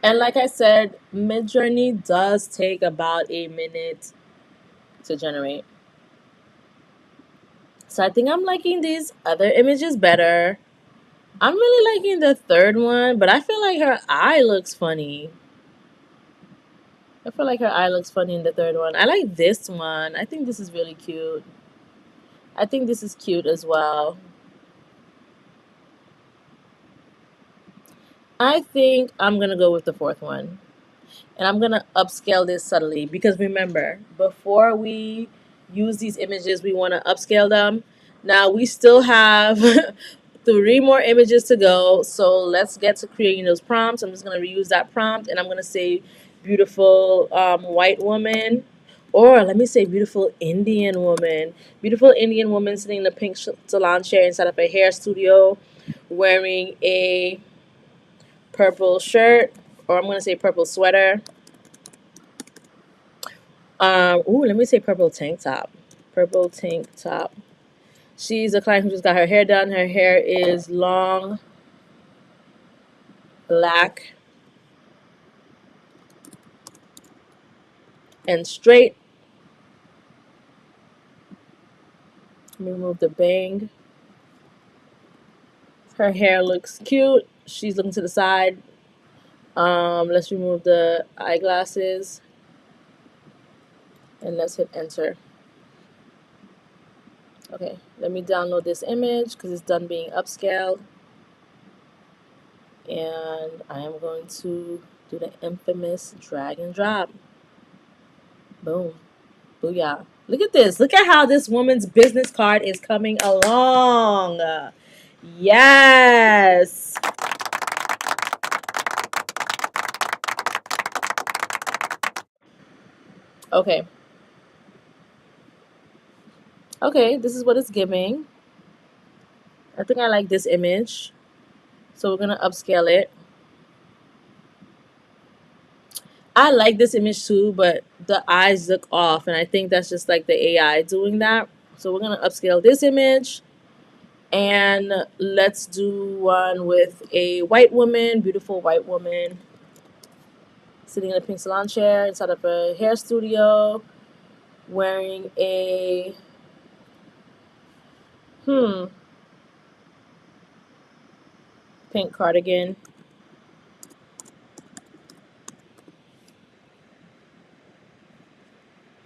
And like I said, Midjourney does take about a minute to generate. So I think I'm liking these other images better. I'm really liking the third one, but I feel like her eye looks funny. I feel like her eye looks funny in the third one. I like this one. I think this is really cute. I think this is cute as well. I think I'm going to go with the fourth one. And I'm going to upscale this subtly because remember, before we use these images, we want to upscale them. Now we still have 3 more images to go. So let's get to creating those prompts. I'm just going to reuse that prompt and I'm going to say beautiful white woman Or let me say beautiful Indian woman. Beautiful Indian woman sitting in a pink salon chair inside of a hair studio wearing a purple shirt, or I'm going to say purple sweater. Let me say purple tank top. Purple tank top. She's a client who just got her hair done. Her hair is long, black, and straight. Let me remove the bang. Her hair looks cute. She's looking to the side. Let's remove the eyeglasses. And let's hit enter. Okay, let me download this image because it's done being upscaled. And I am going to do the infamous drag and drop. Boom. Booyah. Look at this. Look at how this woman's business card is coming along. Yes. Okay. Okay, this is what it's giving. I think I like this image. So we're going to upscale it. I like this image too, but the eyes look off. And I think that's just like the AI doing that. So we're going to upscale this image. And let's do one with a white woman, beautiful white woman, sitting in a pink salon chair inside of a hair studio, wearing a pink cardigan.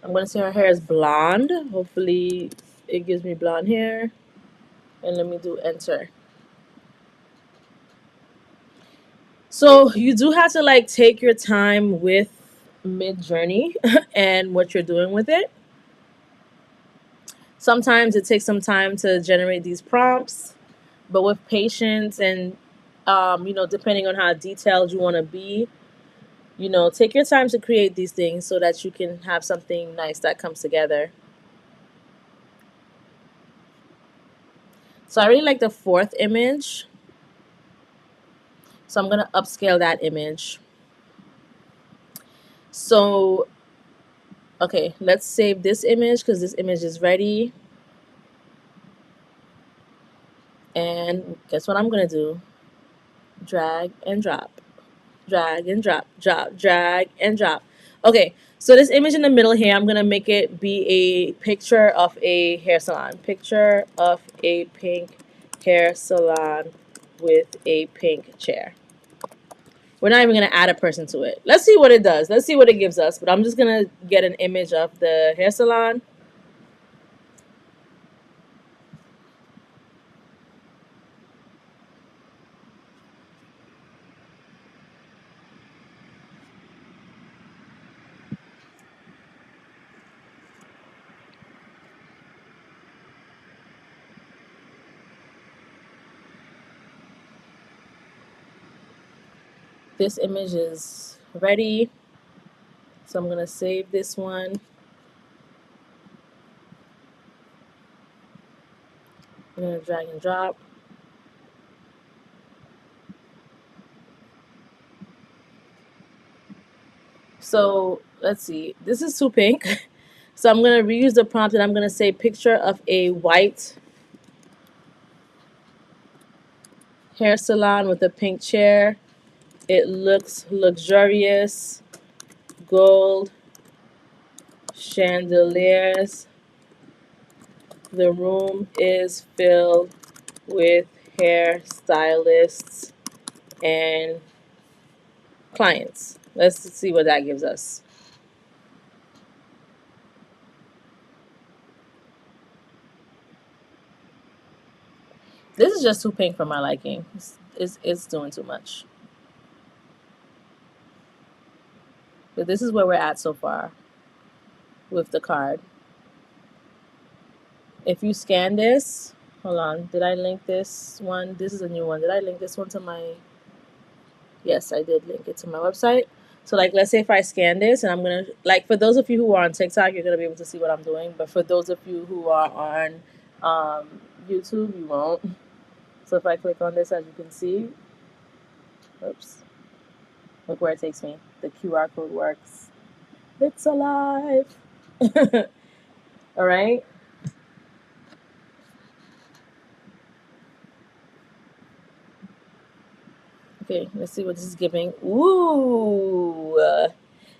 I'm going to say her hair is blonde. Hopefully it gives me blonde hair. And let me do enter. So you do have to like take your time with Midjourney and what you're doing with it. Sometimes it takes some time to generate these prompts, but with patience and depending on how detailed you want to be, take your time to create these things so that you can have something nice that comes together. So I really like the fourth image. So I'm going to upscale that image. So, okay, let's save this image because this image is ready. And guess what I'm going to do? Drag and drop. Drag and drop. Drag and drop. Okay, so this image in the middle here, I'm going to make it be a picture of a hair salon. Picture of a pink hair salon with a pink chair. We're not even going to add a person to it. Let's see what it does. Let's see what it gives us. But I'm just going to get an image of the hair salon. This image is ready. So I'm going to save this one. I'm going to drag and drop. So let's see. This is too pink. So I'm going to reuse the prompt and I'm going to say picture of a white hair salon with a pink chair. It looks luxurious. Gold chandeliers. The room is filled with hairstylists and clients. Let's see what that gives us. This is just too pink for my liking. It's doing too much. But this is where we're at so far with the card. If you scan this, hold on, did I link this one? This is a new one. Did I link this one to my... Yes, I did link it to my website. So like, let's say if I scan this, and I'm gonna, like, for those of you who are on TikTok, you're gonna be able to see what I'm doing. But for those of you who are on YouTube, you won't. So if I click on this, as you can see, oops, look where it takes me. The QR code works. It's alive. All right. Okay, let's see what this is giving. Ooh.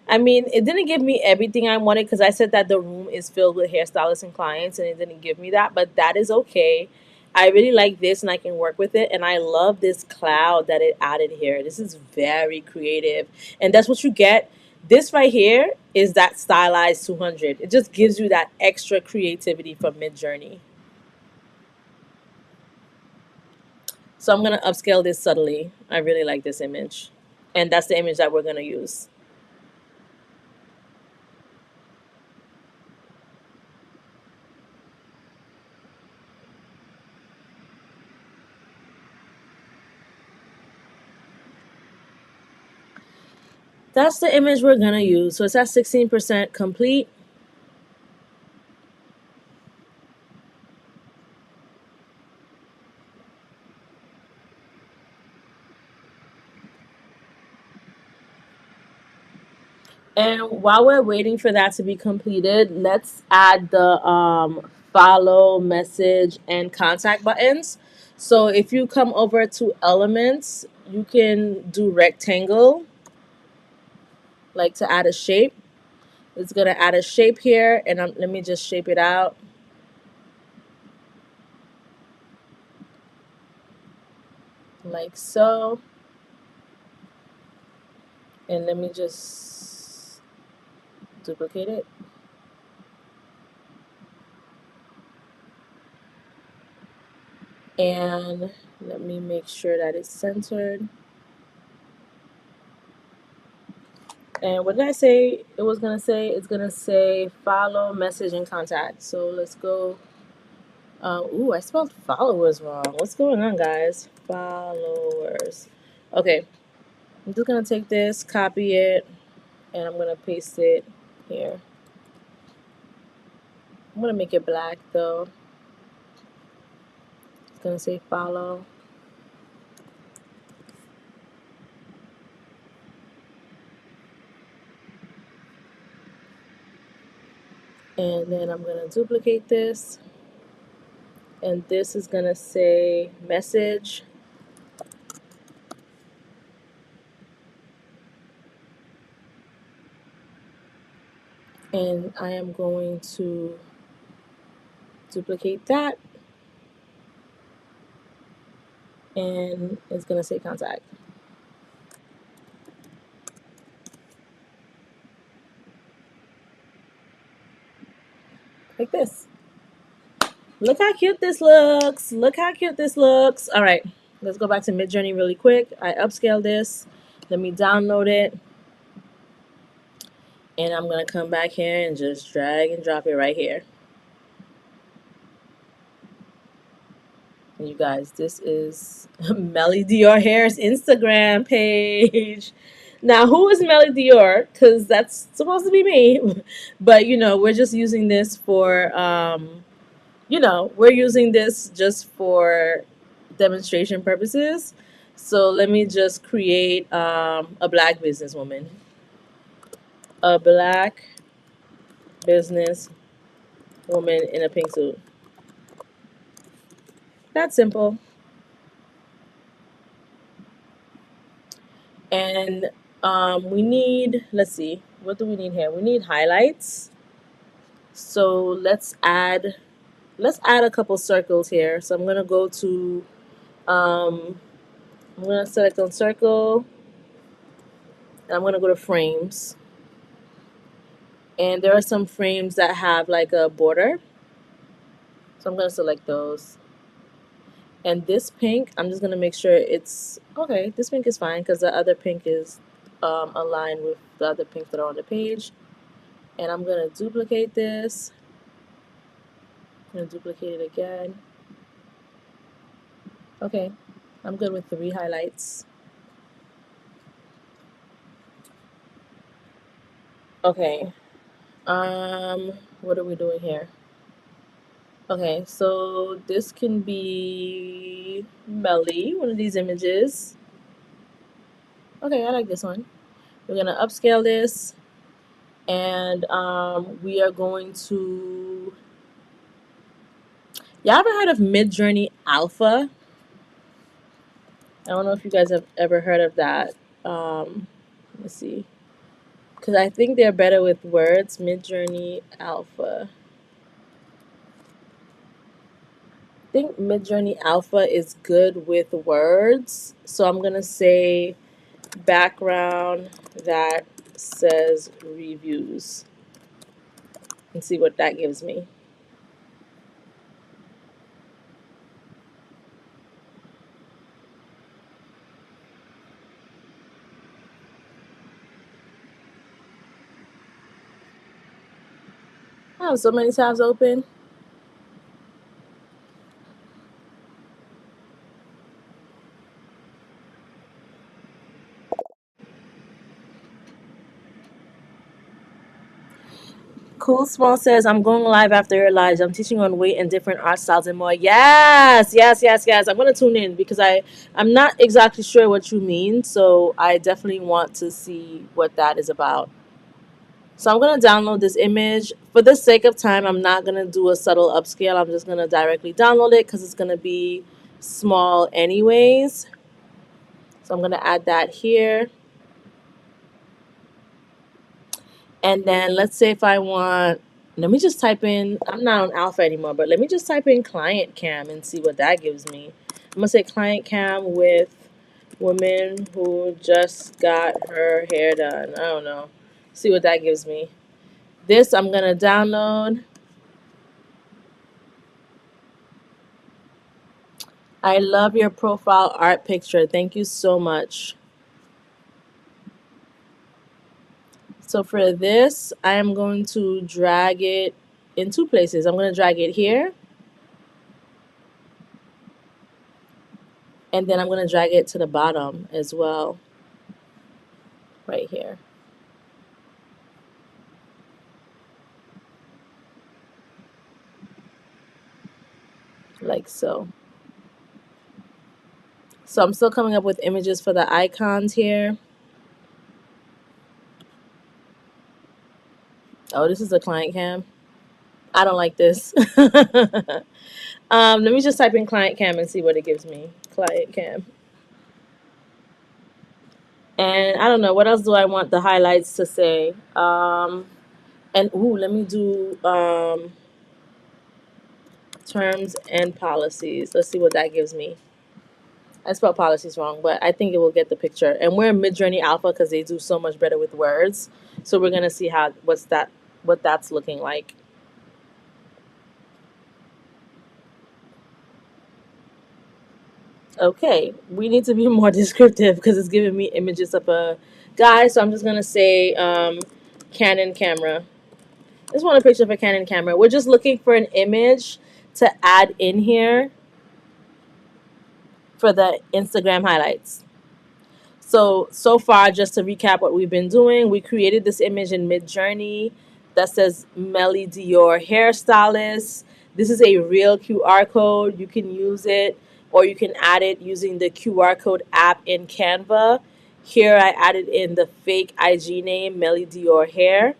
I mean, it didn't give me everything I wanted because I said that the room is filled with hairstylists and clients, and it didn't give me that, but that is okay. I really like this and I can work with it. And I love this cloud that it added here. This is very creative. And that's what you get. This right here is that stylized 200. It just gives you that extra creativity from Midjourney. So I'm going to upscale this subtly. I really like this image. And that's the image that we're going to use. That's the image we're going to use. So it's at 16% complete. And while we're waiting for that to be completed, let's add the follow, message, and contact buttons. So if you come over to elements, you can do rectangle, like to add a shape. It's going to add a shape here, and let me just shape it out. Like so. And let me just duplicate it. And let me make sure that it's centered. And what did I say it was going to say? It's going to say follow, message, and contact. So let's go. Ooh, I spelled followers wrong. What's going on, guys? Followers. Okay. I'm just going to take this, copy it, and I'm going to paste it here. I'm going to make it black, though. It's going to say follow. And then I'm going to duplicate this. And this is going to say message. And I am going to duplicate that. And it's going to say contact. Like this. Look how cute this looks. Look how cute this looks. All right, let's go back to Midjourney really quick. I upscale this. Let me download it. And I'm going to come back here and just drag and drop it right here. And you guys, this is Melly Dior Hair's Instagram page. Now, who is Melly Dior? Because that's supposed to be me. But, you know, we're just using this for, we're using this just for demonstration purposes. So let me just create a black businesswoman. A black business woman in a pink suit. That's simple. And we need, let's see, what do we need here? We need highlights. So let's add a couple circles here. So I'm gonna go to I'm gonna select on circle, and I'm gonna go to frames. And there are some frames that have like a border. So I'm gonna select those. And this pink, I'm just gonna make sure it's okay. This pink is fine because the other pink is aligned with the other pinks that are on the page. And I'm gonna duplicate this. I'm gonna duplicate it again. Okay, I'm good with 3 highlights. Okay. What are we doing here? Okay, so this can be Melly, one of these images. Okay, I like this one. We're gonna upscale this, and we are going to. Y'all ever heard of Midjourney Alpha? I don't know if you guys have ever heard of that. Let me see, because I think they're better with words. Midjourney Alpha. I think Midjourney Alpha is good with words, so I'm gonna say background that says reviews and see what that gives me. I have so many tabs open. Cool Small says, I'm going live after your lives. I'm teaching on weight and different art styles and more. Yes, yes, yes, yes. I'm going to tune in because I'm not exactly sure what you mean. So I definitely want to see what that is about. So I'm going to download this image. For the sake of time, I'm not going to do a subtle upscale. I'm just going to directly download it because it's going to be small anyways. So I'm going to add that here. And then let's say if I want, let me just type in, I'm not on Alpha anymore, but let me just type in client cam and see what that gives me. I'm going to say client cam with woman who just got her hair done. I don't know. See what that gives me. This I'm going to download. I love your profile art picture. Thank you so much. So for this, I am going to drag it in two places. I'm going to drag it here, and then I'm going to drag it to the bottom as well, right here, like so. So I'm still coming up with images for the icons here. Oh, this is a client cam. I don't like this. Let me just type in client cam and see what it gives me. Client cam. And I don't know, what else do I want the highlights to say? And ooh, let me do terms and policies. Let's see what that gives me. I spelled policies wrong, but I think it will get the picture. And we're in Midjourney Alpha because they do so much better with words. So we're gonna see what that's looking like. Okay, we need to be more descriptive because it's giving me images of a guy. So I'm just gonna say Canon camera. I just want a picture of a Canon camera. We're just looking for an image to add in here for the Instagram highlights. So far, just to recap what we've been doing, we created this image in Midjourney that says Melly Dior hairstylist. This is a real QR code. You can use it or you can add it using the QR code app in Canva. Here I added in the fake IG name, Melly Dior hair.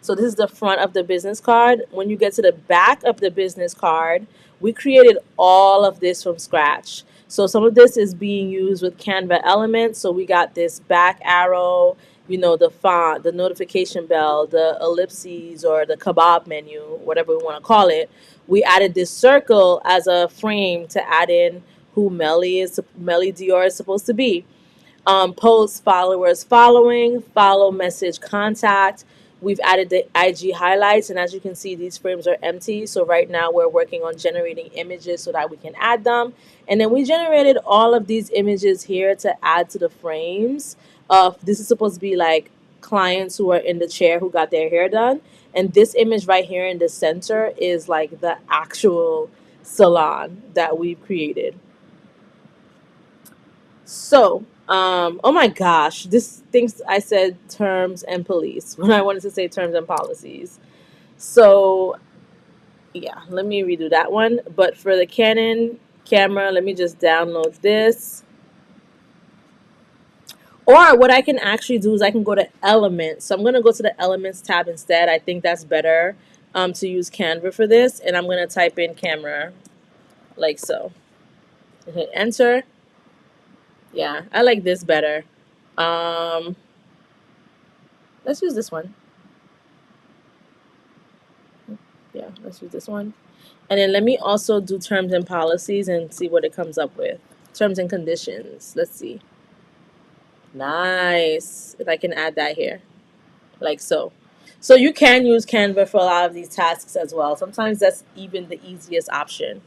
So this is the front of the business card. When you get to the back of the business card, we created all of this from scratch. So some of this is being used with Canva elements. So we got this back arrow, the font, the notification bell, the ellipses or the kebab menu, whatever we want to call it. We added this circle as a frame to add in who Melly Dior is supposed to be. Post, followers, following, follow, message, contact. We've added the IG highlights, and as you can see, these frames are empty. So right now we're working on generating images so that we can add them. And then we generated all of these images here to add to the frames. This is supposed to be like clients who are in the chair who got their hair done. And this image right here in the center is like the actual salon that we've created. So, oh my gosh, this thinks I said terms and police when I wanted to say terms and policies. So, yeah, let me redo that one. But for the Canon camera, let me just download this. Or what I can actually do is I can go to Elements. So I'm going to go to the Elements tab instead. I think that's better to use Canva for this. And I'm going to type in camera like so. And hit enter. Yeah, I like this better. Um, let's use this one. Yeah, let's use this one. And then let me also do terms and policies and see what it comes up with. Terms and conditions. Let's see. Nice. If I can add that here. Like so. So you can use Canva for a lot of these tasks as well. Sometimes that's even the easiest option.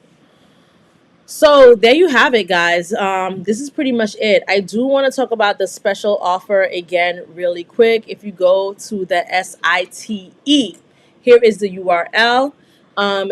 So there you have it, guys. This is pretty much it. I do want to talk about the special offer again really quick. If you go to the SITE, here is the URL.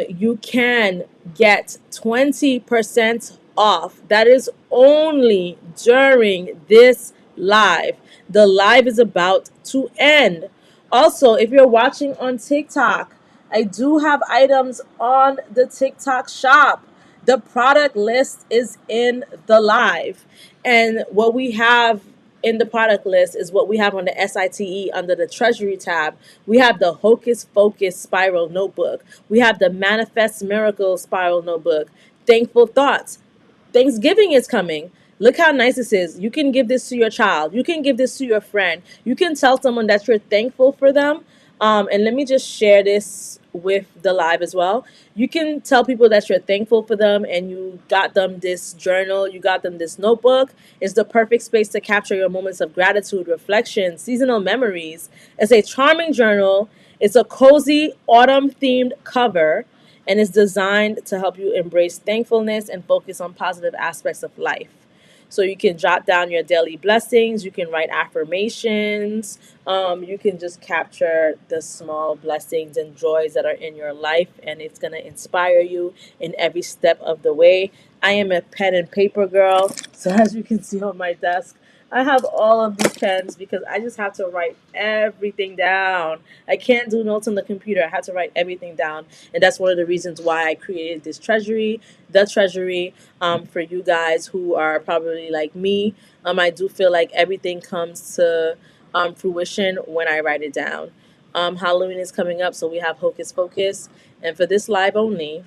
You can get 20% off. That is only during this live. The live is about to end. Also, if you're watching on TikTok, I do have items on the TikTok shop. The product list is in the live. And what we have in the product list is what we have on the SITE under the Treasury tab. We have the Hocus Focus Spiral Notebook. We have the Manifest Miracle Spiral Notebook. Thankful Thoughts. Thanksgiving is coming. Look how nice this is. You can give this to your child. You can give this to your friend. You can tell someone that you're thankful for them. And let me just share this with the live as well. You can tell people that you're thankful for them and you got them this journal, you got them this notebook. It's the perfect space to capture your moments of gratitude, reflection, seasonal memories. It's a charming journal. It's a cozy autumn themed cover and is designed to help you embrace thankfulness and focus on positive aspects of life. So you can jot down your daily blessings, you can write affirmations, you can just capture the small blessings and joys that are in your life, and it's going to inspire you in every step of the way. I am a pen and paper girl, so as you can see on my desk, I have all of these pens because I just have to write everything down. I can't do notes on the computer. I have to write everything down. And that's one of the reasons why I created this treasury, the treasury, for you guys who are probably like me. I do feel like everything comes to fruition when I write it down. Halloween is coming up, so we have Hocus Pocus. And for this live only,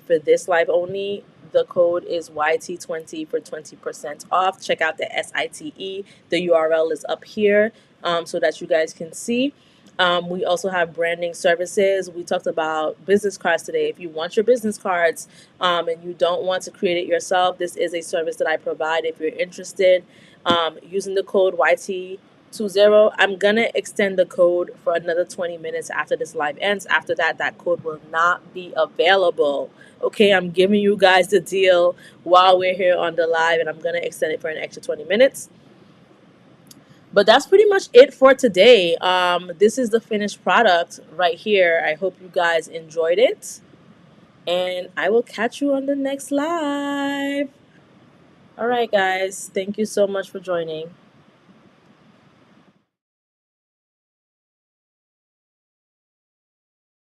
the code is YT20 for 20% off. Check out the SITE. The URL is up here so that you guys can see. We also have branding services. We talked about business cards today. If you want your business cards and you don't want to create it yourself, this is a service that I provide if you're interested. Using the code YT20, I'm going to extend the code for another 20 minutes after this live ends. After that, that code will not be available. Okay, I'm giving you guys the deal while we're here on the live, and I'm going to extend it for an extra 20 minutes. But that's pretty much it for today. This is the finished product right here. I hope you guys enjoyed it. And I will catch you on the next live. All right, guys. Thank you so much for joining.